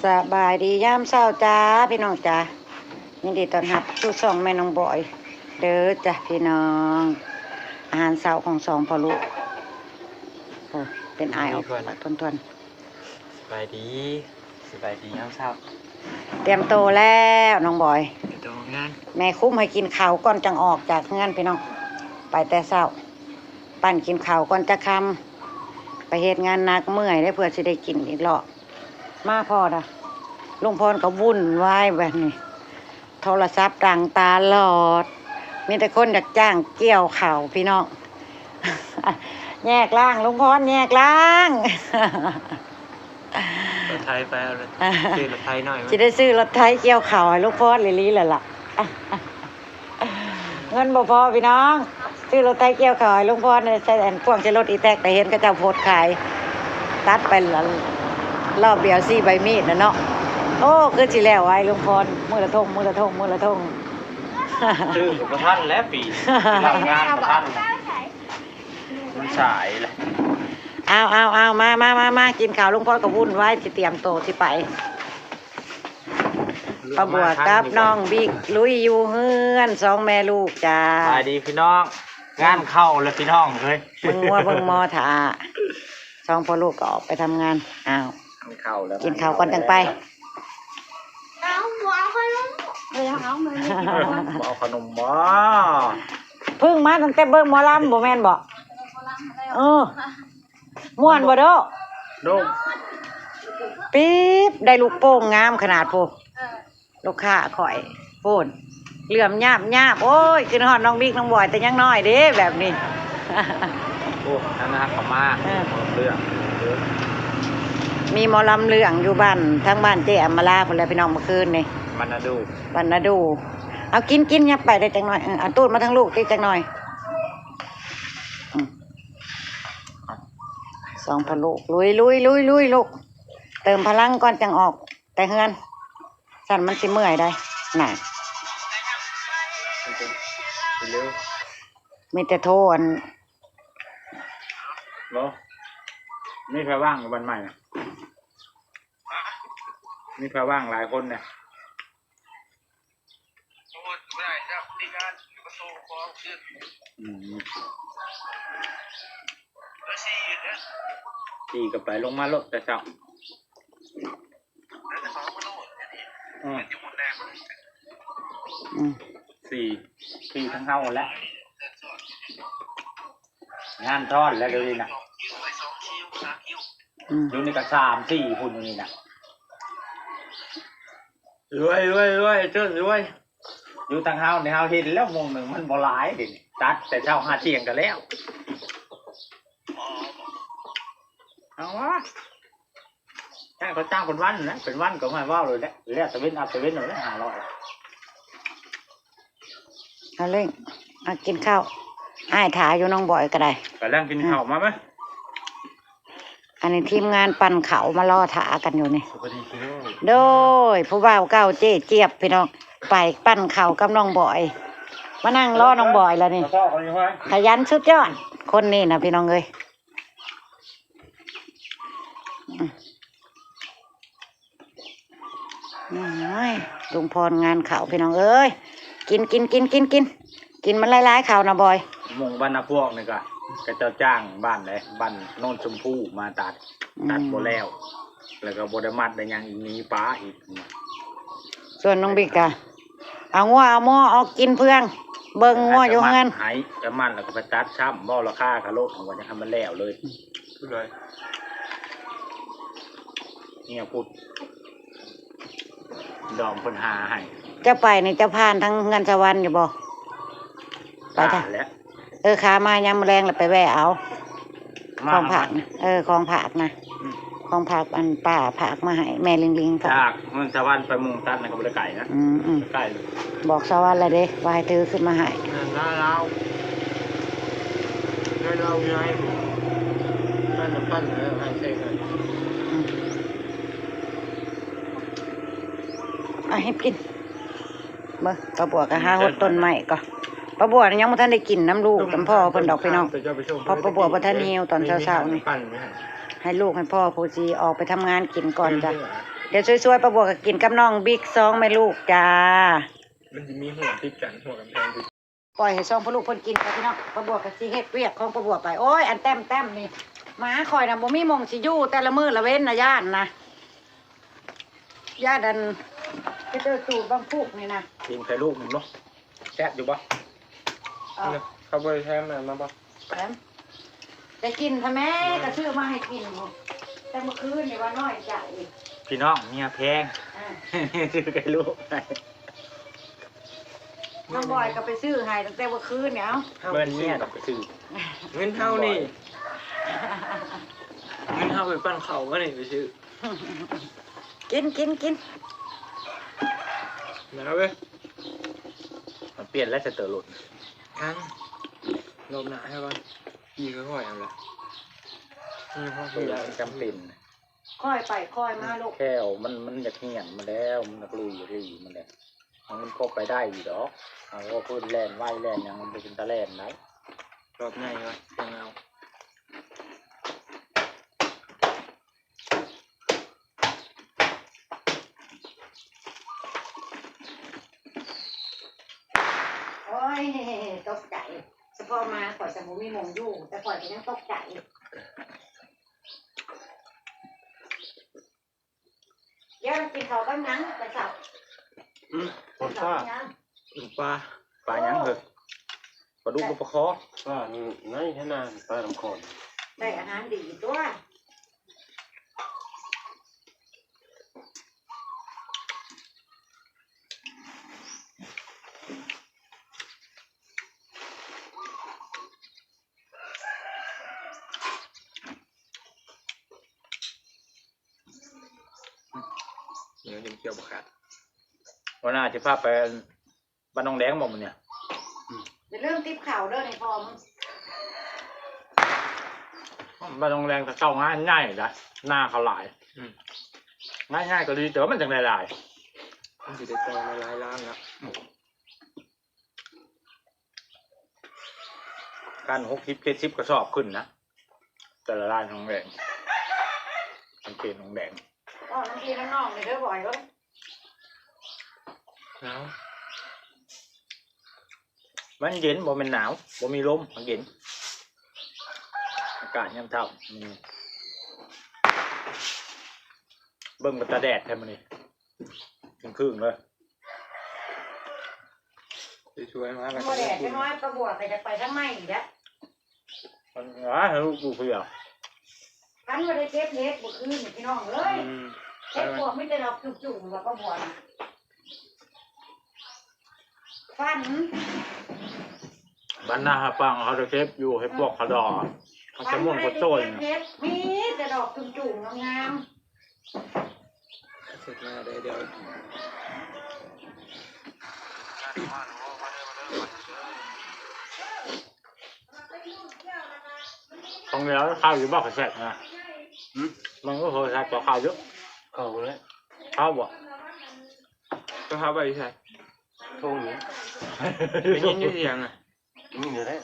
สบายดียามเช้าจ้าพี่น้องจ้ายินดีต้อนรับสู่ช่องแม่น้องบอยเด้อจ้ะพี่น้องอาหารเช้าของสองพ่อลูกโอ้เป็นอายออกปากทวนสบายดียามเช้าเตรียมโตแล้วน้องบอยตรงงานแม่คุ้มให้กินข้าวก่อนจังออกจากงานพี่น้องไปแต่เช้าปั่นกินข้าวก่อนจะค่ำไปเฮ็ดงานหนักเมื่อยได้เพื่อสิได้กินอีกรอบมาพ่อนะลุงพรก็วุ่นวายแบบนี้โทรศัพท์ดังตาหลอดมีแต่คนอยากจ้างเกี่ยวข่าวพี่น้อง แยกล่างลุงพรแยกล่าง รถไทยไปเอาเลยซื้อรถไทยหน่อยจะได้ซื้อรถไถเกี่ยวข่าวให้ลุงพรลิลี่แหละล่ะ เงินบ่พอพี่น้องซื้อรถไถเกี่ยวข่าวให้ลุงพรใช้แอนพ่วงใช้รถอีแตกแต่เห็นก็จะโพดขายตัดไปละรอบเดียวซี่ใบมีดนะเนาะโอ้คือสิแล้วไว้ลุงพรมือละทงซื้อกับท่านแล้วปีทำงานกับท่านมันสายเลยเอามากินข้าวลุงพรก็วุ่นไว้สิเตรียมโตสิไปป้าบัวกับน้องบิ๊กลุยอยู่เฮือนสองแม่ลูกจ้าสวัสดีพี่น้องงานเข้าเลยพี่น้องเฮ้ยเบิ่งมอถ่าสองพ่อลูกก็ออกไปทำงานเข้าแล้วกินข้าวก่อนจังไปเอาขนมบ่เพิ่งมาตั้งแต่เบิ่งหมอลำบ่แม่นบ่ม่วนบ่เด้อปี๊บได้ลูกโป่งงามขนาดโพลูกค้าข่อยโพนเหลื่อมหยาบโอ้ยขึ้นฮอดน้องบิ๊กน้องบอยแต่ยังน้อยเด้แบบนี้ โอ้นั่นนะครับเขามาเรื่องมีหมอลำเรื่องอยู่บ้านทั้งบ้านเจ๊อำมาลาพุ่นแหละพี่น้องเมื่อคืนนี่บรรณดูเอากินยับไปได้จังหน่อยเอาตูดมาทั้งลูกได้จังหน่อยสองพ่อลูกลุยลูกเติมพลังก่อนจังออกแต่เฮือนสั่นมันสิเมื่อยได้น่ะมีแต่โทนเหรอนี่ใครว่างกับวันใหม่นะนี่ใครว่างหลายคนเนี่ยสี่กับไปลงมาลดแต่เช้าสี่ทั้งเข้าแล้วงานทอดแล้วเดี๋ยวนี้นะดูนี่ก็3-4คนอยู่นี่นะรวยเจ้ารวยอยู่ทางเฮาในเฮาเห็นแล้วมงหนึ่งมันบ่หลายดิตัดแต่เช้าหาเชียงกันแล้วเอาวะแค่เขาจ้างเป็นวันนะเป็นวันก็ไม่ว่าเลยแหละเรียกตะเวนอัพตะเวนหน่อย500เอาเล่งกินข้าวอ้ายถ่ายอยู่น้องบ่อยก็ได้กำลังกินข้าวมาไหมอันนี้ทีมงานปั่นเขามารอถ่ากันอยู่นี่โดยผู้บ่าวเก่าเจ๊เจี๊ยบพี่น้องไปปั่นเขากับน้องบ่อยมานั่งรอน้องบ่อยแล้วนี่ขยันสุดยอดคนนี้นะพี่น้องเอ้ยลุงพรงานเขาพี่น้องเอ้ยกินมันหลายๆข่าวนะบอยมงบ้านนาพวกนี่ก็เจ้าจ้างบ้านเลยบ้านโนนชมพู่มาตัดโบแล้วก็โบดมัดได้ยังอีนี้ป้าอีกส่วนน้องบิ๊กอะเอาง้อเอาหม้อเอากินเพื่องเบิ่งง้ออยู่เงินหายจะมันแล้วก็ไปตัดซ้ำบ่ราคาคาโลของวันจะทำมันแล้วเลยเนี่ยพูดดอมคนหาให้จะไปในจะผ่านทั้งเงินสวรรค์อยู่บ่ไปท่าขามายังแรงแล้วไปแวะเอาของผักนะของผักนะของผักอันป่าผักมาให้แม่ลิงจากเงินสวรรค์ไปมุงตัดในกระบอกไก่นะไก่บอกสวรรค์เลยเด้วายถือขึ้นมาให้เราไงปั้นให้เซ็งให้กินเมื่อป้าบัวก็หาหดต้นไม้ก็ป้าบัวยังไม่ทันได้กินน้ำลูกน้ำพ่อเพิ่นดอกพี่น้องเพราะป้าบัวบ่ทันหิวตอนเช้าๆนี่ให้ลูกให้พ่อผู้จีออกไปทำงานกินก่อนจ้ะ เดี๋ยวช่วยๆประบวกกับกินกับน้องบิ๊ก2แม่ลูกจ้า มันจะมีหัวติดกันหัวกำแพงติด ปล่อยให้2พ่อลูกเพิ่นกินไปพี่น้องประบวกกับสิเฮ็ดเวียกของประบวกไปโอ้ยอันแต้มนี่หมาข่อยน่ะบ่มีหม่องสิอยู่แต่ละมื้อละเว้นนะย่านนะย่านอันไปเจอสูตรบางพุกนี่นะ กินใส่ลูกหนึ่งเนาะแซ่บอยู่ปะ เอา เขาบริแทนมาปะ แถมได้กินทำไมก็ซื้อมาให้กินอยู่แต่เมื่อคืนนี่ว่าน้อยใจ พี่น้องเมียแพง อ่า ซื้อไก่ลูกให้ น้องบอยก็ไปซื้อให้ตั้งแต่เมื่อคืนเนี่ยเอา เมื่อนี้ต้องไปซื้อ เงินเท่านี่เงินเท่าไปปั้นเขาก็นี่ไปซื้อ กิน นะเว้ย มันเปลี่ยนแล้วจะเตอร์หลุด กันลมหนาใช่ปะพี่ก็ค่อยเอาละนี่พ่อ ตั พี่ วจำเป็น ค่อยไปค่อยมาลูก แค่วมันอยากเหี่ยนมาแล้วมันอยากลุยมันแล้วมันก็ไปได้อยู่ดอกเอาก็พื้นแล่นไหวแล่นยังมันเป็นตะแล่นไหน รอบไหนวะยังเอา โอ้ยตกใจเฉพาะมาข่อยจะบ่มีหมองอยู่แต่ข่อยก็ยังตกใจเดี๋ยวเรากินข้าวกันนังไปสับ ปลาปลาปลา ปลายังเหรอปลาดุกปลาคอ ป้านี่ไหนแค่นานป้าลำคอน ได้อาหารดีตัว เดี๋ยวยังเกี่ยวบขาด วันหน้าจะพาไปบ้านน้องแดงบอกมันเนี่ย อย่าลืมติ๊บข่าวเด้อในพอมง บ้านน้องแดงจะเข้าง่ายได้หน้าเขาหลายง่ายก็ดีแต่ว่ามันจังหลาย มันจะได้ต่อมาลายล่างแล้ว การ60-70ก็สอบขึ้นนะแต่ละร้านน้องแดงสังเกตน้องแดง อ๋อน้ำพีน้ำนองเลยเด้อบ่อยเว้ย แล้ว มันเย็นบ่เป็นหนาวบ่มีลมมันเย็นอากาศย่ำเท่าเบิ่งมันตาแดดแท้มันนี่ครึ่งเลย จะช่วยมาแล้ว โมแดดไปน้อยประบวกแต่จะไปทั้งไม่อีกแล้ว มันให้ลูกดูเพื่อ พันมาได้เจ็บเล็กบุคืนนี่พี่น้องเลยเจ็บปวดไม่ได้ดอกจุ่มๆแบบประบวกฟัน บ้านนาปังเขาจะเก็บอยู่ให้พวกเขาดอกเขาจะม่วนเขาโจ้ย เล็กมีแต่ดอกจุ่มๆงาม เสร็จมาเดี๋ยว ของแล้วข้าวอยู่บ้านเขาแซ่บนะมันก็เคยแซ่บต่อข้าวเยอะ เข้าแล้ว ข้าวบ่ ก็พาไปใช่ โทงนี้ ไปยินอยู่เสียงอ่ะ นี่เนี่ยแหละ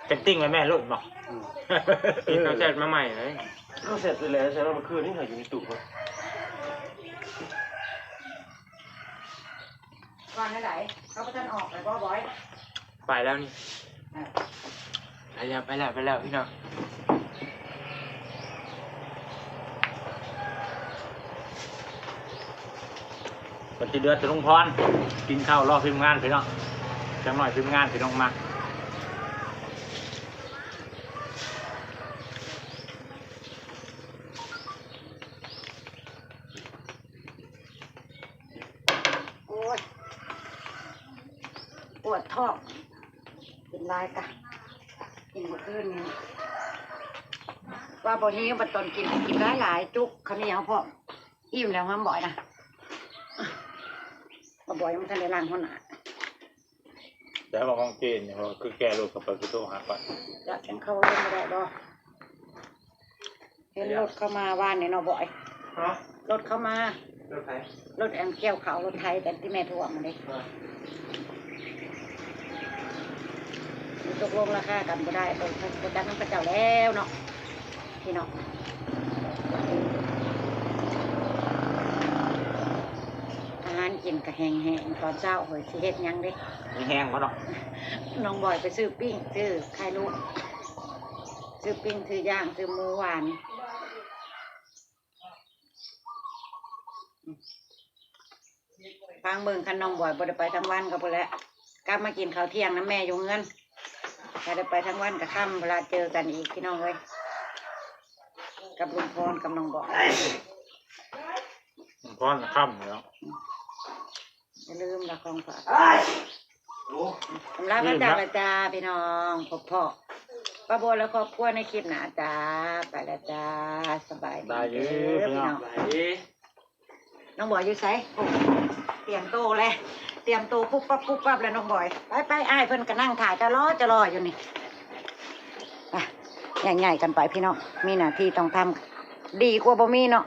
เป็นติ้งไว้แม่รุ่นบอก กินเขาเสร็จมาใหม่เลย ก็เสร็จไปแล้วใช่ไหมเมื่อคืนนี่ถ่ายอยู่ในตู้ครับ ๆวันไหนเขาก็ท่านออกไปบ่บ่อย ไปแล้วนี่ไปแล้วพี่น้อง ปฏิเดือดจะลงพรกินข้าวรอพิมพ์งานพี่น้องจังหน่อยพิมพ์งานพี่น้องมา โอ้ยปวดท้องเป็นลายกะกินเมื่อคืนนี้ว่าบ่นี้บัดตอนกินหลายๆจุกข้าวเหนียวพร้อมอิ่มแล้วห้ามบ่อยนะบ่บ่อยมันทันได้ล้างหัวหน้า แต่ว่าของเกณฑ์เนี่ยเขาคือแกรถกับไปคือโทรหาก่อน อยากยังเข้าเล่นไม่ได้บ่เห็นรถเข้ามาว่านเนี่ยเนาะบ่อย ฮะ รถเข้ามาร ถไฟ รถแอมเกี่ยวเขารถไทยแต่ที่แม่ทวงมาเลยตกลงราคากันบ่ได้ตกจักน้ำกระเจ้าแล้วเนาะพี่เนาะ กินกะแห้งๆตอนเช้าเฮ้ยสิเฮ็ดหยังเด้ มีแห้งบ่เนาะ น้องบอยไปซื้อปิ้งซื้อไข่ลูกซื้อปิ้งซื้อย่างซื้อหมูหวานฟังเบิ่งคันน้องบอยบ่ได้ไปทั้งวันก็บ่แล้วกลับมากินข้าวเที่ยงนะแม่อยู่เงินถ้าได้ไปทั้งวันก็ค่ำเวลาเจอกันอีกพี่น้องเอ้ยกับลุงพรกับน้องบอย พอนค่ำแล้ว อย่าลืมละของฝากสำหรับพระจากละจ้าพี่น้องพบพ่อป้าบัวและครอบครัวในคลิปหนาจ้าไปละจ้าสบาย ได้อยู่ เด้อ พี่ พี่ น้ น้ อ อง ง ไป น้องบอยอยู่ไสโอ้เตรียมโตเลย เตรียมโตปุ๊บปั๊บแล้วน้องบอยไปอ้ายเพิ่นก็นั่งถ่ายจะรออยู่นี่ไปใหญ่ๆกันไปพี่น้องมีหน้าที่ต้องทำดีกว่าบ่มีเนาะ